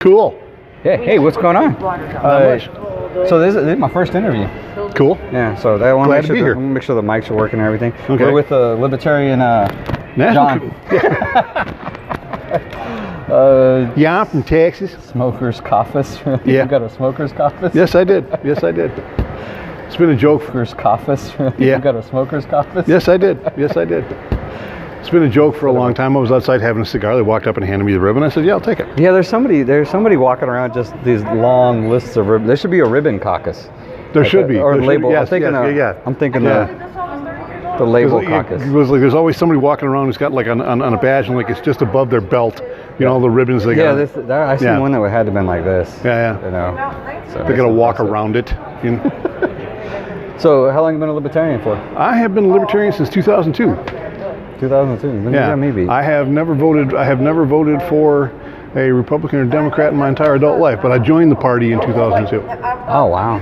Cool. Hey, what's going on? So this is my first interview. Cool. Yeah, so I want Glad to be here. to make sure the mics are working and everything. Okay. We're with the Libertarian John. Yeah, I'm from Texas. Smokers Caucus. Yeah. You got a Smokers Caucus? Yes, I did. Yes, I did. It's been a joke. Smokers Caucus. Yeah. You got a Smokers Caucus? Yes, I did. Yes, I did. It's been a joke for a long time. I was outside having a cigar. They walked up and handed me the ribbon. I said, "Yeah, I'll take it." Yeah, there's somebody walking around just these long lists of ribbons. There should be a ribbon caucus. There should be. Or There should label. be. Yes, I'm thinking Yeah. the label It caucus. was like there's always somebody walking around who's got like on a badge and like it's just above their belt. You know, all the ribbons they got. I seen one that had to have been like this. Yeah. You know, so They got to walk around it. You know? So how long have you been a libertarian for? I have been a libertarian since 2002. 2002. Yeah, maybe. I have never voted. I have never voted for a Republican or Democrat in my entire adult life, but I joined the party in 2002. Oh wow.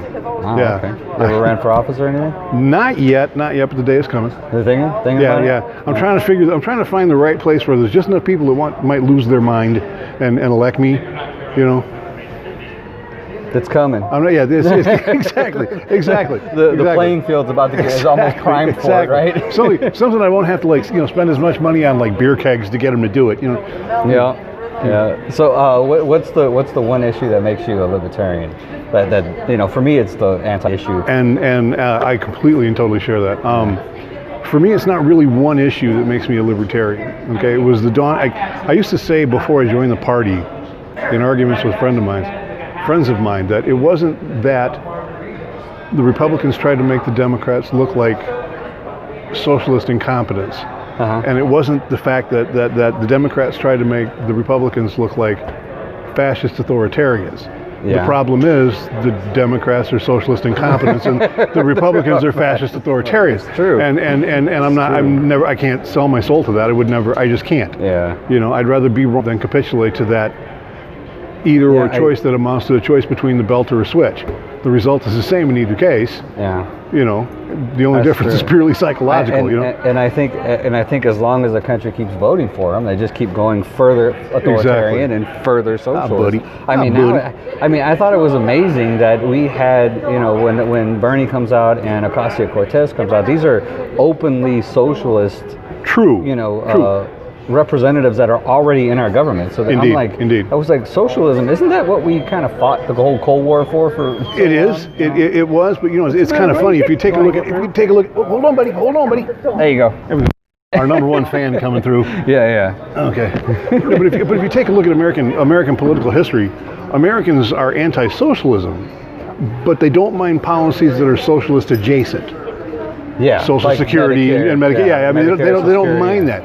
Yeah. Okay. You ever ran for office or anything? Not yet, but the day is coming. The thing. Yeah. I'm trying to find the right place where there's just enough people that might lose their mind and elect me. You know. It's coming. Exactly. The playing field's about to get is almost primed for it, right? something I won't have to spend as much money on like beer kegs to get them to do it. You know. Yeah. So what's the one issue that makes you a libertarian? That for me it's the anti-issue. And I completely and totally share that. For me, it's not really one issue that makes me a libertarian. Okay, it was the dawn. I used to say before I joined the party, in arguments with friends of mine, that it wasn't that the Republicans tried to make the Democrats look like socialist incompetence. And it wasn't the fact that the Democrats tried to make the Republicans look like fascist authoritarians. Yeah. The problem is the Democrats are socialist incompetence and the Republicans are fascist authoritarians. It's true. And I can't sell my soul to that. I just can't. Yeah. You know, I'd rather be wrong than capitulate to that either or choice that amounts to a choice between the belt or a switch. The result is the same in either case. Yeah. You know, the only difference is purely psychological. And I think as long as the country keeps voting for them, they just keep going further authoritarian and further socialist. I thought it was amazing that we had, when Bernie comes out and Ocasio-Cortez comes out, these are openly socialist. True. Representatives that are already in our government. So Indeed. I was like, socialism, isn't that what we kind of fought the whole Cold War for so It is. It was, but it's kind of funny if you take a look. Hold on, buddy. There you go. Our number one fan coming through. Yeah. Okay. But if you take a look at American political history, Americans are anti-socialism, but they don't mind policies that are socialist adjacent. Yeah. Social Security and Medicare. Yeah, I mean they don't mind that.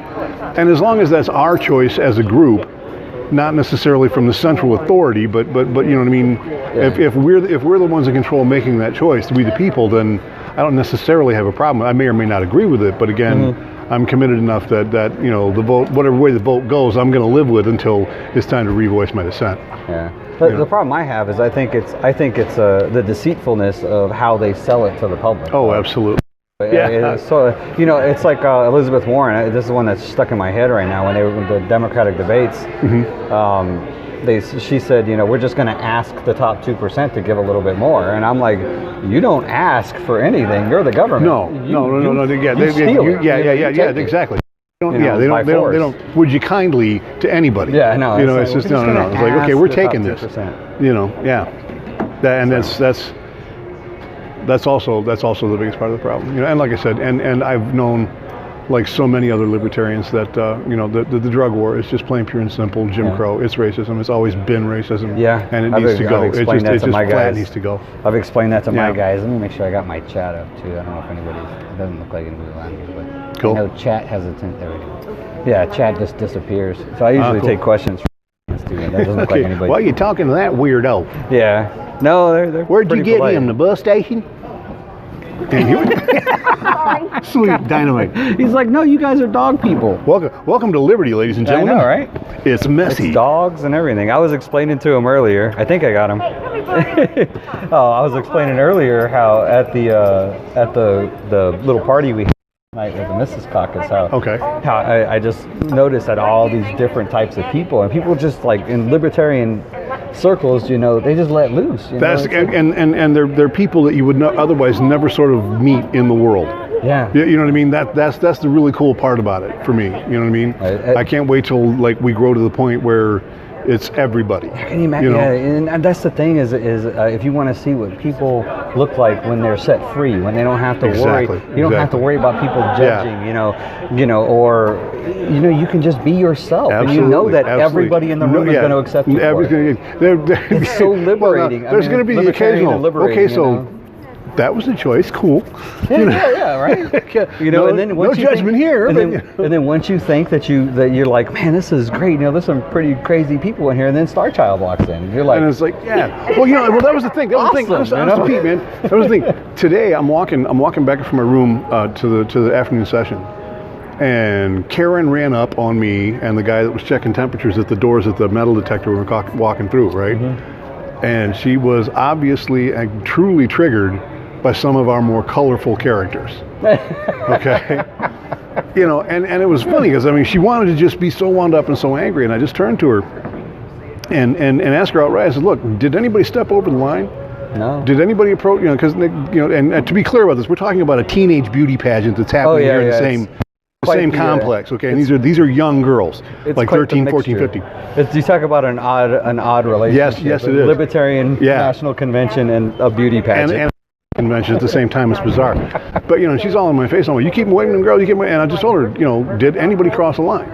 And as long as that's our choice as a group, not necessarily from the central authority, but you know what I mean. Yeah. If we're the ones in control making that choice, we the people, then I don't necessarily have a problem. I may or may not agree with it, but again, I'm committed enough that the vote, whatever way the vote goes, I'm going to live with until it's time to revoice my dissent. Yeah. The problem I have is I think it's the deceitfulness of how they sell it to the public. Oh, absolutely. Yeah. So it's like Elizabeth Warren. This is one that's stuck in my head right now. When they were in the Democratic debates, she said, we're just going to ask the top 2% to give a little bit more, and I'm like, you don't ask for anything. You're the government. No. Exactly. They don't. Would you kindly to anybody? Yeah, no. It's just no. It's like, okay, we're taking this. That's also the biggest part of the problem. And like I said, and I've known, like so many other libertarians, that the drug war is just plain pure and simple Jim Crow. It's racism. It's always been racism. Yeah. And it needs to go. It just flat needs to go. I've explained that to my guys. Let me make sure I got my chat up too. I don't know if it doesn't look like anybody's on here, but cool. I know chat has a there we go. Yeah, chat just disappears. So I usually take questions from students. That doesn't look like anybody. Why are you talking to that weirdo? Yeah. No, they're Where'd you get him? The bus station? Sweet dynamite. He's like, no, you guys are dog people. Welcome to Liberty, ladies and gentlemen. I know, right? It's messy. It's dogs and everything. I was explaining to him earlier. I think I got him. I was explaining earlier how at the little party we had tonight with the Mrs. Caucus, how I just noticed that all these different types of people, and people just like in libertarian circles, you know, they just let loose. That's and they're people that you would otherwise never sort of meet in the world. Yeah. You know what I mean? That's the really cool part about it for me. You know what I mean? I can't wait till like we grow to the point where it's everybody. Can you imagine? Yeah, and that's the thing is if you want to see what people look like when they're set free, when they don't have to worry, you don't have to worry about people judging, you know, or you can just be yourself, and you know that everybody in the room is going to accept you. It's so liberating. There's going to be the occasional. Okay, so. That was a choice. Cool. Yeah, right. And then once no judgment here. And then once you think that you're like, man, this is great. There's some pretty crazy people in here. And then Star Child walks in, and you're like, and it's like, yeah. Well, that was the thing. That was the thing. That was Pete, man. That was the thing. Today, I'm walking back from my room to the afternoon session, and Karen ran up on me and the guy that was checking temperatures at the doors at the metal detector we were walking through, right? Mm-hmm. And she was obviously and truly triggered by some of our more colorful characters. Okay? And it was funny because, I mean, she wanted to just be so wound up and so angry, and I just turned to her and asked her outright. I said, look, did anybody step over the line? No. Did anybody approach, because, and to be clear about this, we're talking about a teenage beauty pageant that's happening here in the same complex, okay? And these are young girls, like 13, 14, 15. You talk about an odd relationship. Yes, it is. Libertarian National Convention and a beauty pageant. And convention at the same time. It's bizarre. But, she's all in my face. I'm like, you keep away from them girls, and I just told her, did anybody cross the line?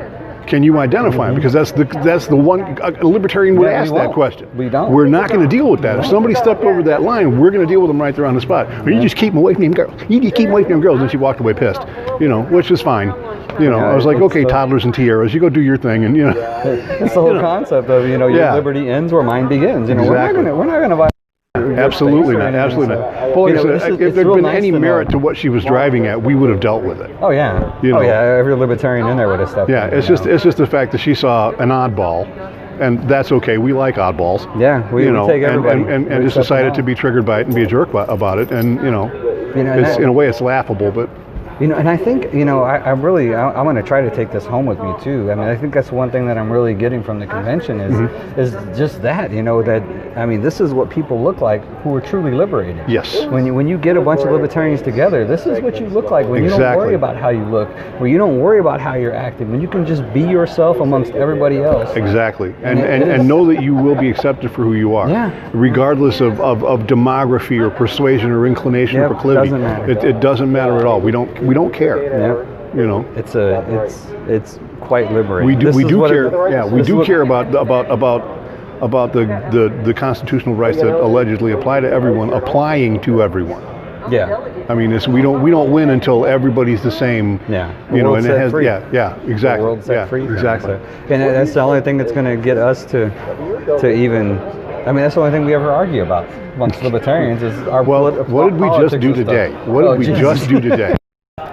Can you identify them? Because that's the one, a libertarian would ask that question. We don't. We're not going to deal with that. If somebody stepped over that line, we're going to deal with them right there on the spot. Or you just keep them away from them girls. You just keep them away from them girls. And she walked away pissed, which is fine. I was like, okay, toddlers and tiaras, you go do your thing. And, It's the whole concept of, your liberty ends where mine begins. Exactly. We're not going to violate. Absolutely not. Absolutely not. Well, if there'd been any merit to what she was driving at, we would have dealt with it. Oh yeah. Every libertarian in there would have stepped in. Yeah, it's just the fact that she saw an oddball, and that's okay. We like oddballs. Yeah, we take everybody. And just decided to be triggered by it and be a jerk about it, and it's, in a way, it's laughable, but. And I think, I'm going to try to take this home with me too. I mean, I think that's one thing that I'm really getting from the convention is just that, this is what people look like who are truly liberated. Yes. When you get a bunch of libertarians together, this is what you look like when you don't worry about how you look, when you don't worry about how you're acting, when you can just be yourself amongst everybody else. Exactly. And know that you will be accepted for who you are. Yeah. Regardless of demography or persuasion or inclination or proclivity. Doesn't matter. It doesn't matter at all. We don't care. Yeah. It's quite liberating. We do care. We do care about the constitutional rights that allegedly apply to everyone, applying to everyone. Yeah. I mean, we don't win until everybody's the same. Yeah. And it has. Free. Yeah. Exactly. The world set free. Exactly. And that's the only thing that's going to get us to even. I mean, that's the only thing we ever argue about amongst libertarians is our. What did we just do today? What did we just do today?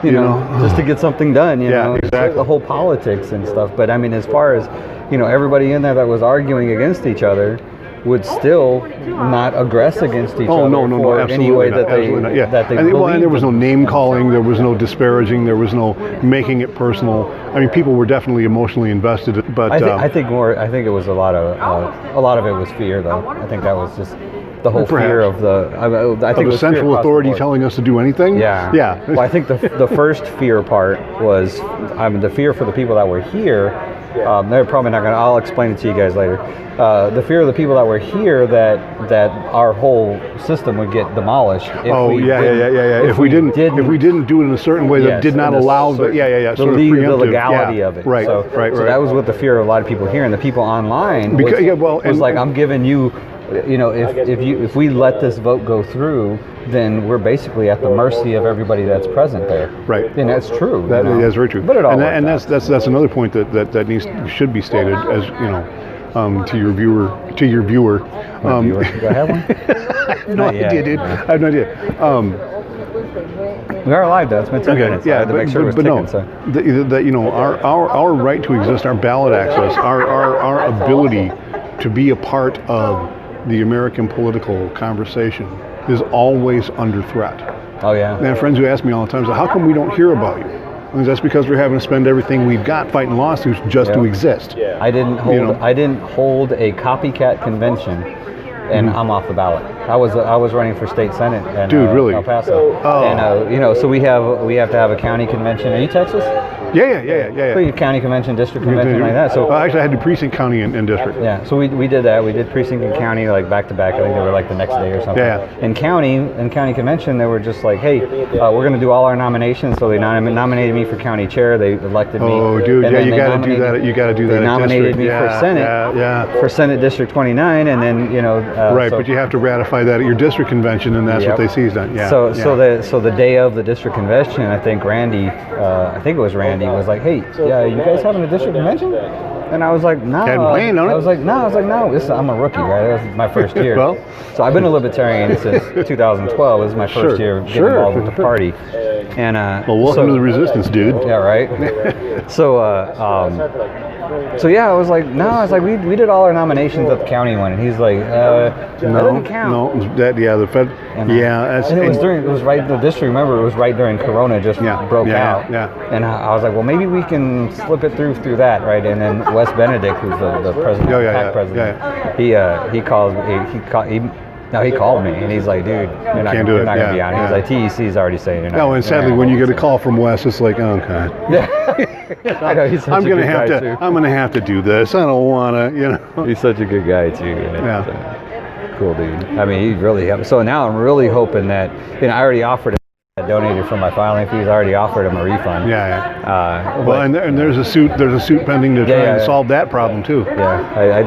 Just to get something done, exactly. The whole politics and stuff. But I mean, as far as, everybody in there that was arguing against each other would still not aggress against each other. No, absolutely any way not. That they and there was no name calling, there was no disparaging, there was no making it personal. I mean, people were definitely emotionally invested, but I think it was a lot of it was fear, though. I think that was just the whole fear of the central authority telling us to do anything. Yeah. Well, I think the first fear part was the fear for the people that were here. They're probably not going to. I'll explain it to you guys later. The fear of the people that were here that our whole system would get demolished. If we didn't do it in a certain way that did not allow the legality of it. Right. So that was what the fear of a lot of people here, and the people online was like, I'm giving you. If we let this vote go through, then we're basically at the mercy of everybody that's present there. Right. And that's true. That's very true. But it all that's another point that should be stated as to your viewer. Do I have one? No idea, dude. I have no idea. We are live, though. It's been 10 minutes. Yeah, I had to make sure it was ticking. Our right to exist, our ballot access, our ability to be a part of the American political conversation is always under threat. Oh yeah. And I have friends who ask me all the time, how come we don't hear about you? And that's because we're having to spend everything we've got fighting lawsuits just to exist. I didn't hold a copycat convention, and I'm off the ballot. I was running for state senate in really? El Paso. And so we have to have a county convention. Are you Texas? Yeah. So your county convention, district convention, like that. So actually, I had to do precinct, county, and district. Yeah. So we did that. We did precinct and county like back to back. I think they were like the next day or something. Yeah. In county convention, they were just like, hey, we're going to do all our nominations. So they nominated me for county chair. They elected me. Oh, dude, you got to do that. You got to do that. They nominated me for senate. Yeah. For Senate District 29, and then right, but you have to ratify that at your district convention, and that's what they seized on. Yeah. So the day of the district convention, I think Randy, was like, hey, yeah, you guys having a district convention? And I was like, no. I was like, no. I'm a rookie, right? That was my first year. Well, so I've been a libertarian since 2012. This is my first year getting involved with the party. And welcome to the resistance, dude. Yeah, right. So yeah, I was like, no. I was like, we did all our nominations at the county one, and he's like, that doesn't count. No, the Fed. And it was right. The district. Remember, it was right during Corona just broke out. Yeah. And I was like, well, maybe we can slip it through that, right? And then Wes Benedict, who's the president, president, he called me, and he's like, dude, you're not going to be on it. He's like, TEC's already saying you're not. No, and sadly, when you get a call from Wes, it's like, oh god. I know, he's such a good guy too. I'm gonna have to do this. I don't wanna, He's such a good guy too. Cool dude. I mean, he really helped. So now I'm really hoping that, I already offered him. I donated for my filing fees. I already offered him a refund. And there's a suit pending to try and solve that problem too. Yeah, I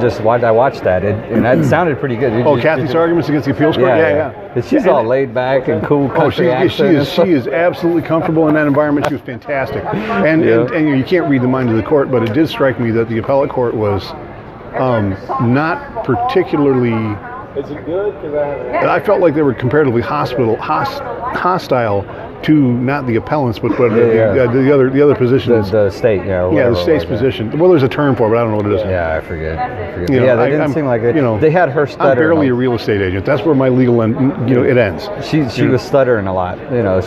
watched that, and that sounded pretty good. Kathy's arguments against the appeals court. Yeah. She's all laid back and cool. Country she is absolutely comfortable in that environment. She was fantastic, and you can't read the mind of the court, but it did strike me that the appellate court was not particularly. I felt like they were comparatively hostile to not the appellants, but the other positions. The state, the state's position. Well, there's a term for it, but I don't know what it is. Yeah, I forget. They didn't seem like it. They had her stuttering. I'm barely a real estate agent. That's where my legal end, it ends. She was stuttering a lot.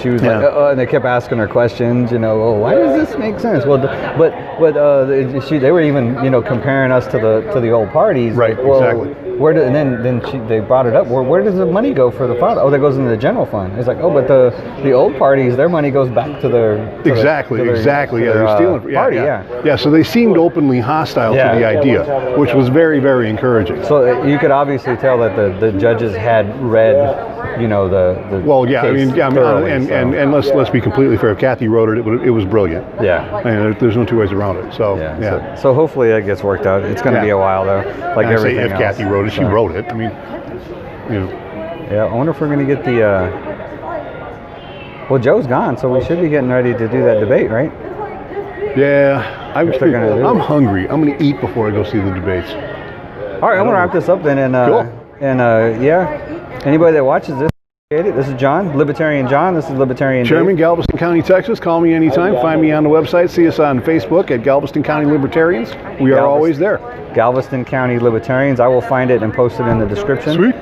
She was like, and they kept asking her questions. Why does this make sense? Well, they were even, comparing us to the old parties. Right. Like, exactly. They brought it up. Where does the money go for the fund? Oh, that goes into the general fund. It's like, but the old parties, their money goes back to their exactly. They're stealing. Yeah. So they seemed openly hostile to the idea, which was very, very encouraging. So you could obviously tell that the judges had read, the case and let's be completely fair. If Kathy wrote it, it was brilliant. Yeah. There's no two ways around it. So So hopefully that gets worked out. It's going to be a while though. Like everything else. If Kathy wrote it, she wrote it. I mean, Yeah, I wonder if we're going to get the. Well, Joe's gone, so we should be getting ready to do that debate, right? Yeah, I'm hungry. I'm going to eat before I go see the debates. All right, I'm going to wrap this up then, anybody that watches this. This is John, Libertarian John. This is Libertarian Chairman, Dave. Galveston County, Texas. Call me anytime. Find me on the website. See us on Facebook at Galveston County Libertarians. We are always there. Galveston County Libertarians. I will find it and post it in the description. Sweet.